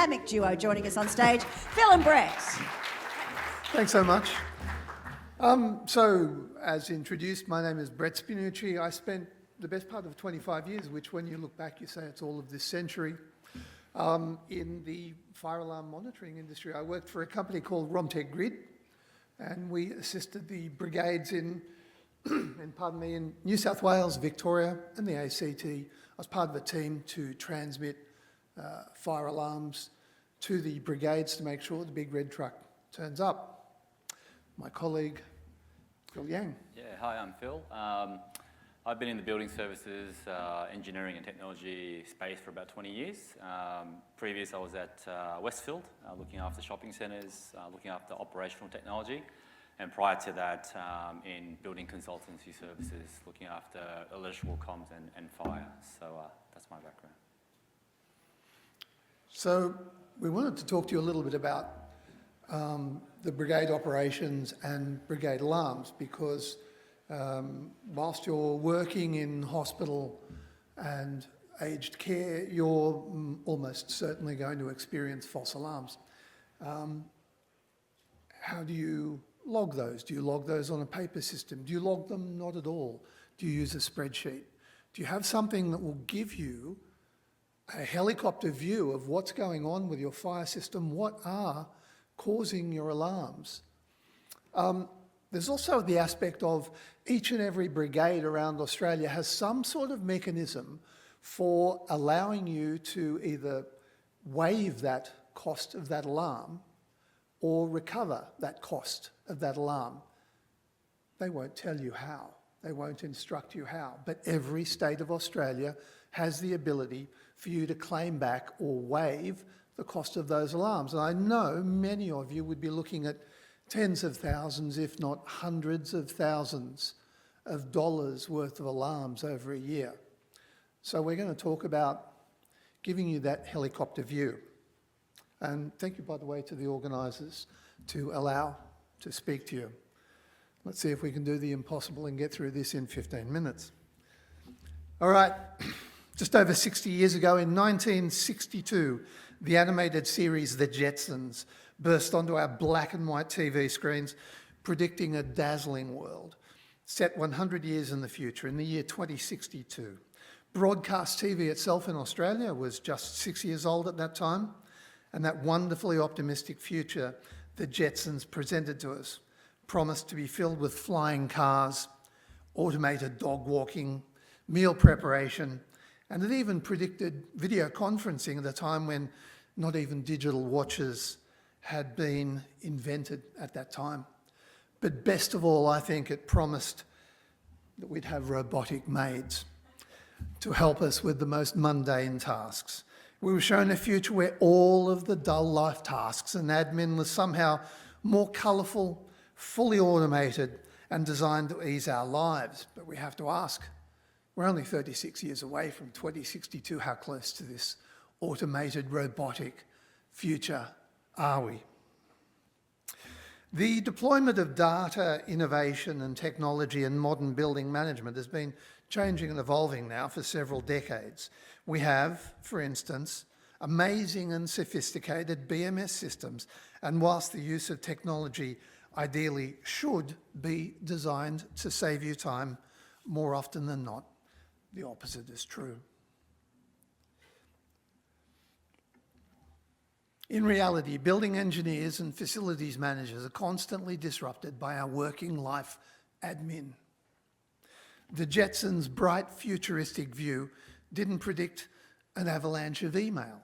dynamic duo joining us on stage, Phil and Brett. Thanks so much. So, as introduced, my name is Brett Spinucci. I spent the best part of 25 years, which when you look back, you say it's all of this century, in the fire alarm monitoring industry. I worked for a company called Romtech Grid, and we assisted the brigades in New South Wales, Victoria, and the ACT. I was part of a team to transmit fire alarms to the brigades to make sure the big red truck turns up. My colleague, Phil Yang. Yeah, hi, I'm Phil. I've been in the building services, engineering and technology space for about 20 years. Previous, I was at Westfield, looking after shopping centres, looking after operational technology. And prior to that, in building consultancy services, looking after electrical comms and fire. So that's my background. So we wanted to talk to you a little bit about the brigade operations and brigade alarms, because whilst you're working in hospital and aged care, you're almost certainly going to experience false alarms. How do you log those? Do you log those on a paper system? Do you log them not at all? Do you use a spreadsheet? Do you have something that will give you a helicopter view of what's going on with your fire system? What are causing your alarms? There's also the aspect of each and every brigade around Australia has some sort of mechanism for allowing you to either waive that cost of that alarm or recover that cost of that alarm. They won't tell you how. They won't instruct you how. But every state of Australia has the ability for you to claim back or waive the cost of those alarms. And I know many of you would be looking at tens of thousands, if not hundreds of thousands of dollars worth of alarms over a year. So we're going to talk about giving you that helicopter view. And thank you, by the way, to the organisers to allow to speak to you. Let's see if we can do the impossible and get through this in 15 minutes. All right, just over 60 years ago in 1962, the animated series The Jetsons burst onto our black and white TV screens, predicting a dazzling world, set 100 years in the future, in the year 2062. Broadcast TV itself in Australia was just 6 years old at that time, and that wonderfully optimistic future the Jetsons presented to us promised to be filled with flying cars, automated dog walking, meal preparation, and it even predicted video conferencing at a time when not even digital watches had been invented at that time. But best of all, I think it promised that we'd have robotic maids to help us with the most mundane tasks. We were shown a future where all of the dull life tasks and admin was somehow more colourful, fully automated and designed to ease our lives. But we have to ask, we're only 36 years away from 2062. How close to this automated robotic future are we? The deployment of data, innovation and technology in modern building management has been changing and evolving now for several decades. We have, for instance, amazing and sophisticated BMS systems, and whilst the use of technology ideally should be designed to save you time, more often than not, the opposite is true. In reality, building engineers and facilities managers are constantly disrupted by our working life admin. The Jetsons' bright futuristic view didn't predict an avalanche of email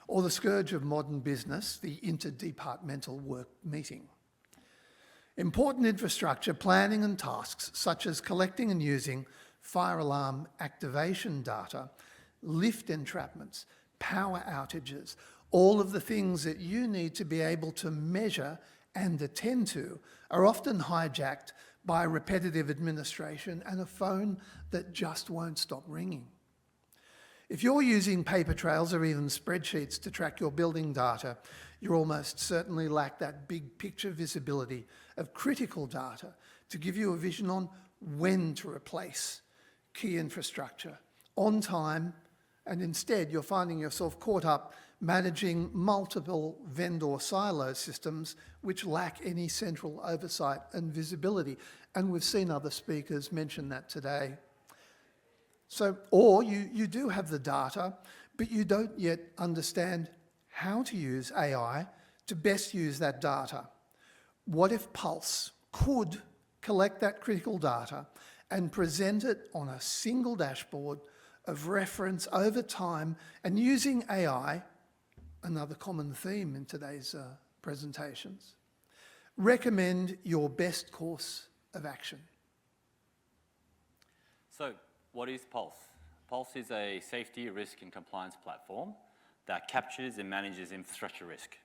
or the scourge of modern business, the interdepartmental work meeting. Important infrastructure planning and tasks such as collecting and using fire alarm activation data, lift entrapments, power outages, all of the things that you need to be able to measure and attend to are often hijacked by repetitive administration and a phone that just won't stop ringing. If you're using paper trails or even spreadsheets to track your building data, you almost certainly lack that big picture visibility of critical data to give you a vision on when to replace key infrastructure on time, and instead you're finding yourself caught up managing multiple vendor silo systems which lack any central oversight and visibility. And we've seen other speakers mention that today. So, or you do have the data, but you don't yet understand how to use AI to best use that data. What if Pulse could collect that critical data and present it on a single dashboard of reference over time, and using AI, another common theme in today's presentations, recommend your best course of action? So, what is Pulse? Pulse is a safety, risk and compliance platform that captures and manages infrastructure risk.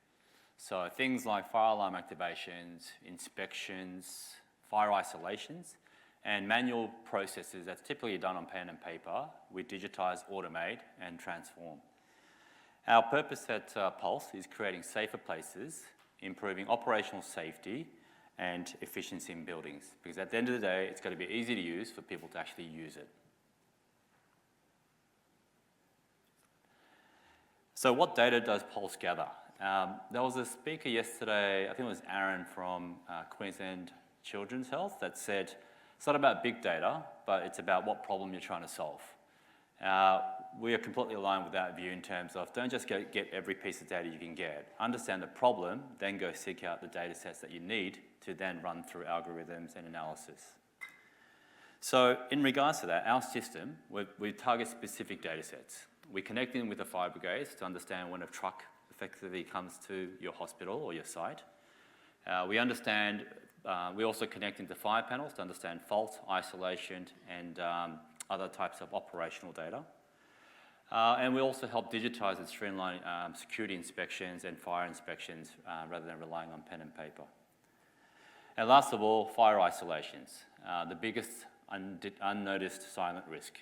So things like fire alarm activations, inspections, fire isolations, and manual processes that's typically done on pen and paper, we digitize, automate and transform. Our purpose at Pulse is creating safer places, improving operational safety and efficiency in buildings, because at the end of the day, it's got to be easy to use for people to actually use it. So what data does Pulse gather? There was a speaker yesterday, I think it was Aaron from Queensland Children's Health, that said, it's not about big data, but it's about what problem you're trying to solve. We are completely aligned with that view in terms of don't just get every piece of data you can get. Understand the problem, then go seek out the data sets that you need to then run through algorithms and analysis. So in regards to that, our system, we target specific data sets. We connect in with the fire brigades to understand when a truck effectively comes to your hospital or your site. We also connect into fire panels to understand fault, isolation, and other types of operational data. And we also help digitize and streamline security inspections and fire inspections rather than relying on pen and paper. And last of all, fire isolations, the biggest unnoticed silent risk.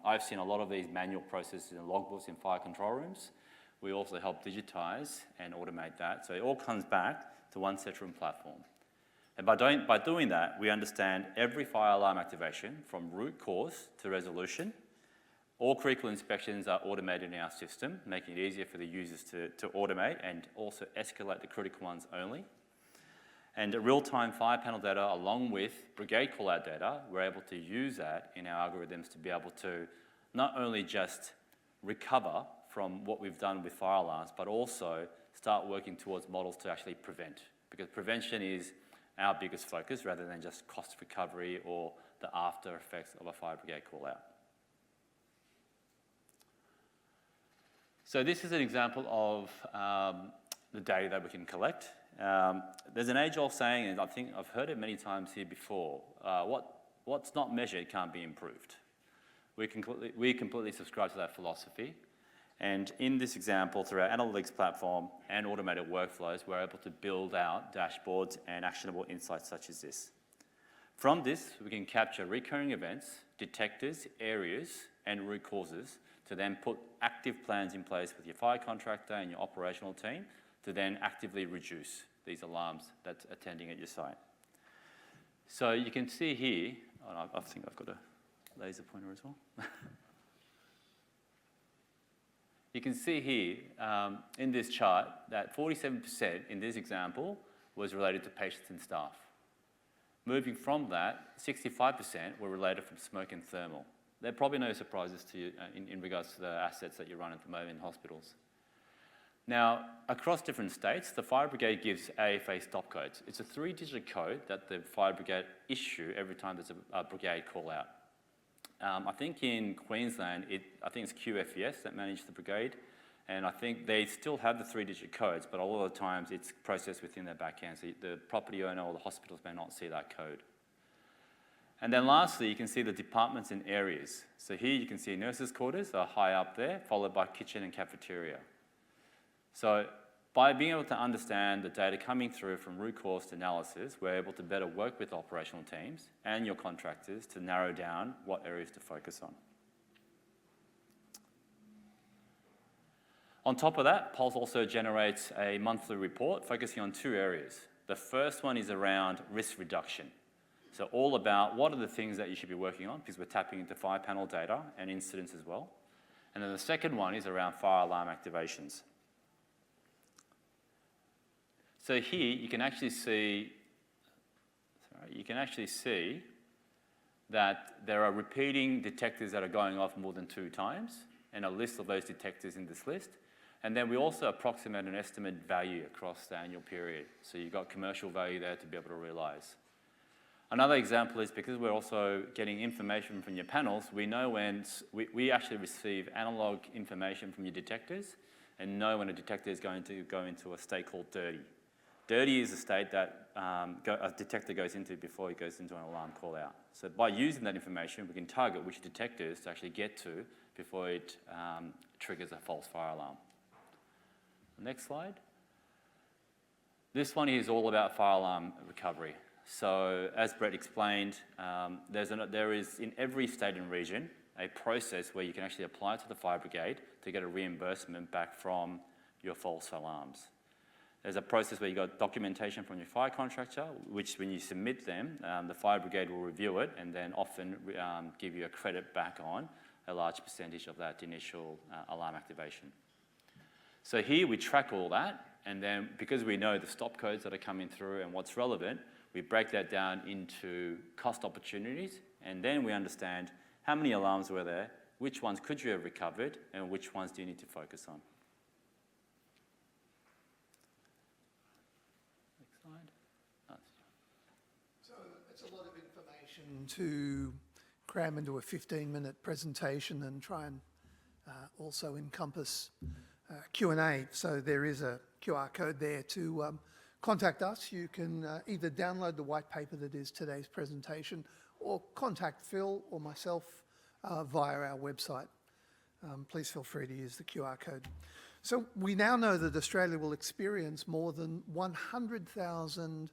I've seen a lot of these manual processes and logbooks in fire control rooms. We also help digitize and automate that. So it all comes back to one set-room platform. And by doing that, we understand every fire alarm activation from root cause to resolution. All critical inspections are automated in our system, making it easier for the users to automate and also escalate the critical ones only. And real-time fire panel data along with brigade call-out data, we're able to use that in our algorithms to be able to not only just recover from what we've done with fire alarms, but also start working towards models to actually prevent. Because prevention is our biggest focus rather than just cost recovery or the after effects of a fire brigade call-out. So this is an example of the data that we can collect. There's an age-old saying, and I think I've heard it many times here before, what's not measured can't be improved. We completely subscribe to that philosophy. And in this example, through our analytics platform and automated workflows, we're able to build out dashboards and actionable insights such as this. From this, we can capture recurring events, detectors, areas, and root causes to then put active plans in place with your fire contractor and your operational team to then actively reduce these alarms that's attending at your site. So you can see here, I think I've got a laser pointer as well. You can see here in this chart that 47% in this example was related to patients and staff. Moving from that, 65% were related from smoke and thermal. There are probably no surprises to you in regards to the assets that you run at the moment in hospitals. Now, across different states, the fire brigade gives AFA stop codes. It's a 3-digit code that the fire brigade issue every time there's a brigade call out. I think in Queensland, I think it's QFES that manage the brigade, and I think they still have the 3-digit codes, but a lot of the times it's processed within their back end, so the property owner or the hospitals may not see that code. And then lastly, you can see the departments and areas. So here you can see nurses' quarters are high up there, followed by kitchen and cafeteria. So by being able to understand the data coming through from root cause to analysis, we're able to better work with operational teams and your contractors to narrow down what areas to focus on. On top of that, Pulse also generates a monthly report focusing on 2 areas. The first one is around risk reduction. So all about what are the things that you should be working on, because we're tapping into fire panel data and incidents as well. And then the second one is around fire alarm activations. So here you can actually see, that there are repeating detectors that are going off more than 2 times, and a list of those detectors in this list. And then we also approximate an estimated value across the annual period. So you've got commercial value there to be able to realise. Another example is because we're also getting information from your panels, we know when we actually receive analogue information from your detectors and know when a detector is going to go into a state called dirty. Dirty is a state that a detector goes into before it goes into an alarm call out. So by using that information, we can target which detectors to actually get to before it triggers a false fire alarm. Next slide. This one is all about fire alarm recovery. So as Brett explained, there is in every state and region a process where you can actually apply to the fire brigade to get a reimbursement back from your false alarms. There's a process where you got documentation from your fire contractor, which when you submit them, the fire brigade will review it and then often give you a credit back on a large percentage of that initial alarm activation. So here we track all that, and then because we know the stop codes that are coming through and what's relevant, we break that down into cost opportunities, and then we understand how many alarms were there, which ones could you have recovered, and which ones do you need to focus on. Next slide. So it's a lot of information to cram into a 15-minute presentation and try and also encompass Q&A. So there is a QR code there to contact us. You can either download the white paper that is today's presentation or contact Phil or myself via our website. Please feel free to use the QR code. So we now know that Australia will experience more than 100,000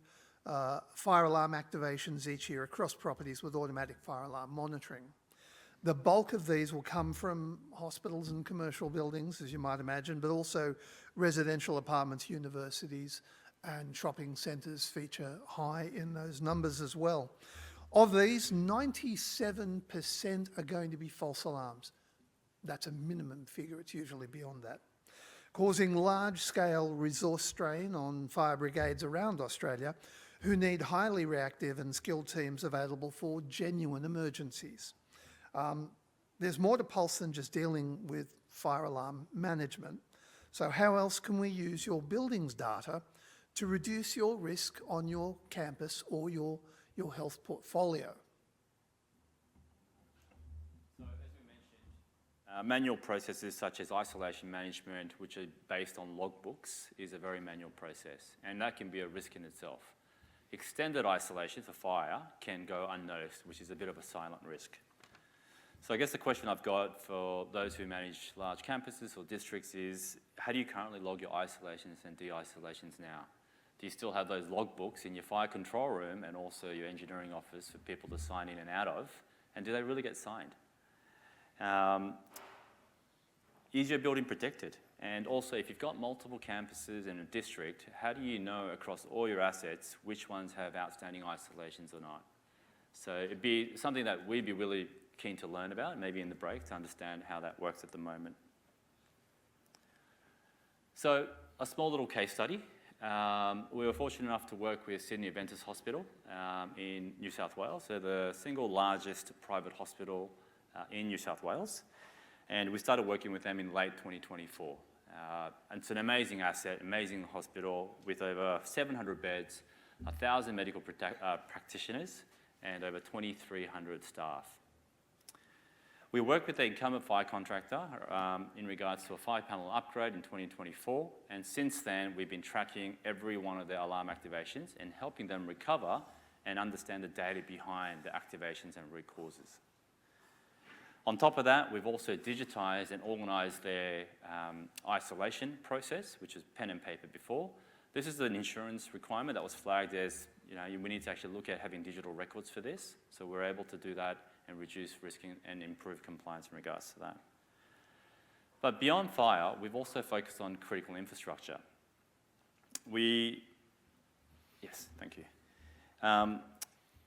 fire alarm activations each year across properties with automatic fire alarm monitoring. The bulk of these will come from hospitals and commercial buildings, as you might imagine, but also residential apartments, universities, and shopping centres feature high in those numbers as well. Of these, 97% are going to be false alarms. That's a minimum figure, it's usually beyond that, causing large-scale resource strain on fire brigades around Australia who need highly reactive and skilled teams available for genuine emergencies. There's more to Pulse than just dealing with fire alarm management. So how else can we use your buildings data to reduce your risk on your campus or your health portfolio? So as we mentioned, manual processes such as isolation management, which are based on logbooks, is a very manual process, and that can be a risk in itself. Extended isolation for fire can go unnoticed, which is a bit of a silent risk. So I guess the question I've got for those who manage large campuses or districts is, how do you currently log your isolations and de-isolations now? Do you still have those logbooks in your fire control room and also your engineering office for people to sign in and out of? And do they really get signed? Is your building protected? And also, if you've got multiple campuses in a district, how do you know across all your assets which ones have outstanding isolations or not? So it'd be something that we'd be really keen to learn about, maybe in the break, to understand how that works at the moment. So a small little case study. We were fortunate enough to work with Sydney Adventist Hospital in New South Wales. They're the single largest private hospital in New South Wales. And we started working with them in late 2024. And it's an amazing asset, amazing hospital with over 700 beds, 1,000 medical practitioners, and over 2,300 staff. We worked with the incumbent fire contractor in regards to a 5-panel upgrade in 2024, and since then we've been tracking every one of their alarm activations and helping them recover and understand the data behind the activations and root causes. On top of that, we've also digitised and organised their isolation process, which was pen and paper before. This is an insurance requirement that was flagged as, we need to actually look at having digital records for this, so we're able to do that and reduce risk and improve compliance in regards to that. But beyond fire, we've also focused on critical infrastructure. Yes, thank you.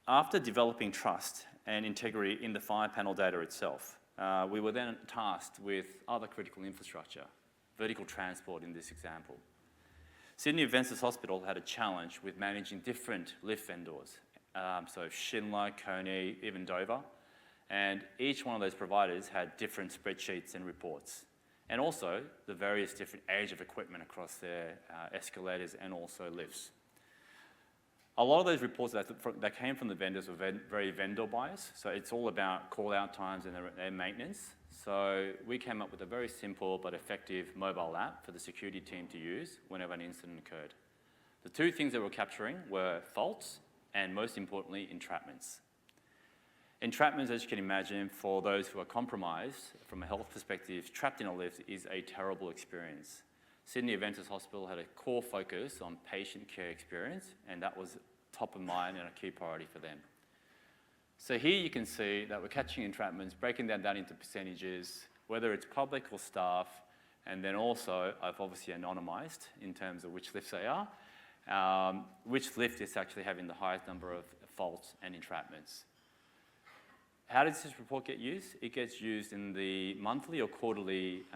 After developing trust and integrity in the fire panel data itself, we were then tasked with other critical infrastructure, vertical transport in this example. Sydney Adventist Hospital had a challenge with managing different lift vendors, so Schindler, Coney, even Dover, and each one of those providers had different spreadsheets and reports, and also the various different age of equipment across their escalators and also lifts. A lot of those reports that came from the vendors were very vendor biased, so it's all about call-out times and their maintenance. So we came up with a very simple but effective mobile app for the security team to use whenever an incident occurred. The two things that we're capturing were faults and, most importantly, entrapments. Entrapments, as you can imagine, for those who are compromised from a health perspective, trapped in a lift is a terrible experience. Sydney Adventist Hospital had a core focus on patient care experience, and that was top of mind and a key priority for them. So here you can see that we're catching entrapments, breaking them down into percentages, whether it's public or staff, and then also I've obviously anonymized in terms of which lifts they are, which lift is actually having the highest number of faults and entrapments. How does this report get used? It gets used in the monthly or quarterly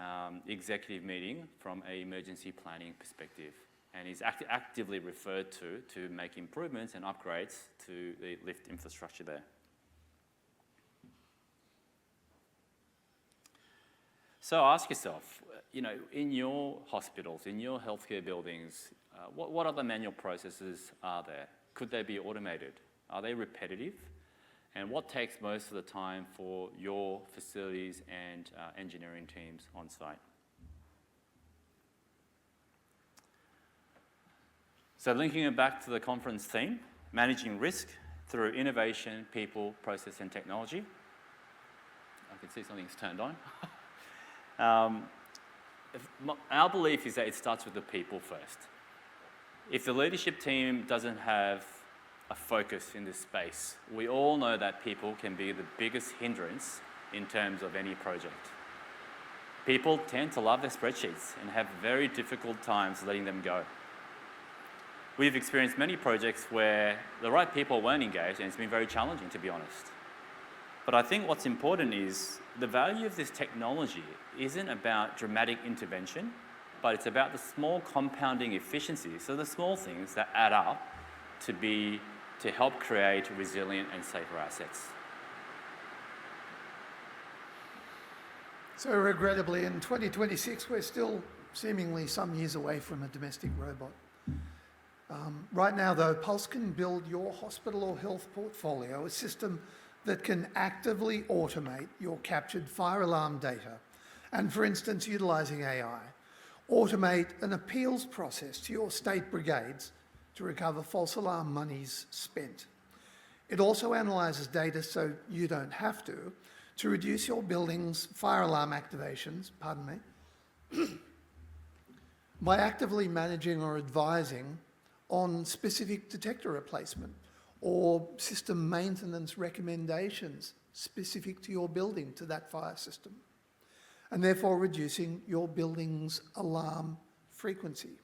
executive meeting from an emergency planning perspective, and is actively referred to make improvements and upgrades to the lift infrastructure there. So ask yourself, in your hospitals, in your healthcare buildings, what other manual processes are there? Could they be automated? Are they repetitive? And what takes most of the time for your facilities and engineering teams on site? So linking it back to the conference theme, managing risk through innovation, people, process, and technology. I can see something's turned on. Our belief is that it starts with the people first. If the leadership team doesn't have a focus in this space, we all know that people can be the biggest hindrance in terms of any project. People tend to love their spreadsheets and have very difficult times letting them go. We've experienced many projects where the right people weren't engaged, and it's been very challenging, to be honest. But I think what's important is the value of this technology isn't about dramatic intervention, but it's about the small compounding efficiencies, so the small things that add up to help create resilient and safer assets. So regrettably, in 2026, we're still seemingly some years away from a domestic robot. Right now, though, Pulse can build your hospital or health portfolio a system that can actively automate your captured fire alarm data and, for instance, utilising AI, automate an appeals process to your state brigades to recover false alarm monies spent. It also analyses data so you don't have to reduce your building's fire alarm activations, by actively managing or advising on specific detector replacement or system maintenance recommendations specific to your building, to that fire system, and therefore reducing your building's alarm frequency.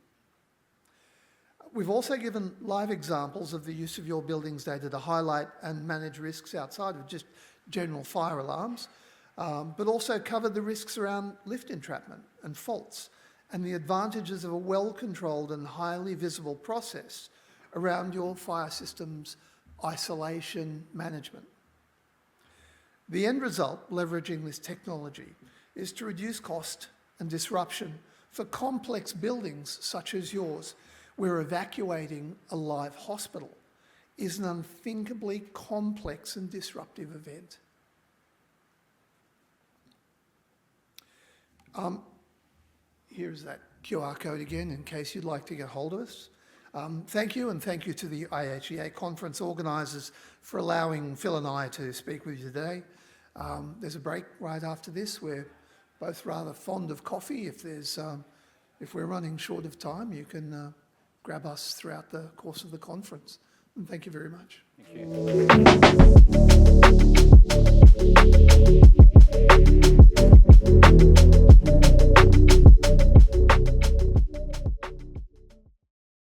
We've also given live examples of the use of your building's data to highlight and manage risks outside of just general fire alarms, but also covered the risks around lift entrapment and faults, and the advantages of a well-controlled and highly visible process around your fire system's isolation management. The end result, leveraging this technology, is to reduce cost and disruption for complex buildings such as yours, where evacuating a live hospital is an unthinkably complex and disruptive event. Here's that QR code again, in case you'd like to get hold of us. Thank you, and thank you to the IHEA conference organisers for allowing Phil and I to speak with you today. There's a break right after this. We're both rather fond of coffee. If we're running short of time, you can grab us throughout the course of the conference. And thank you very much. Thank you.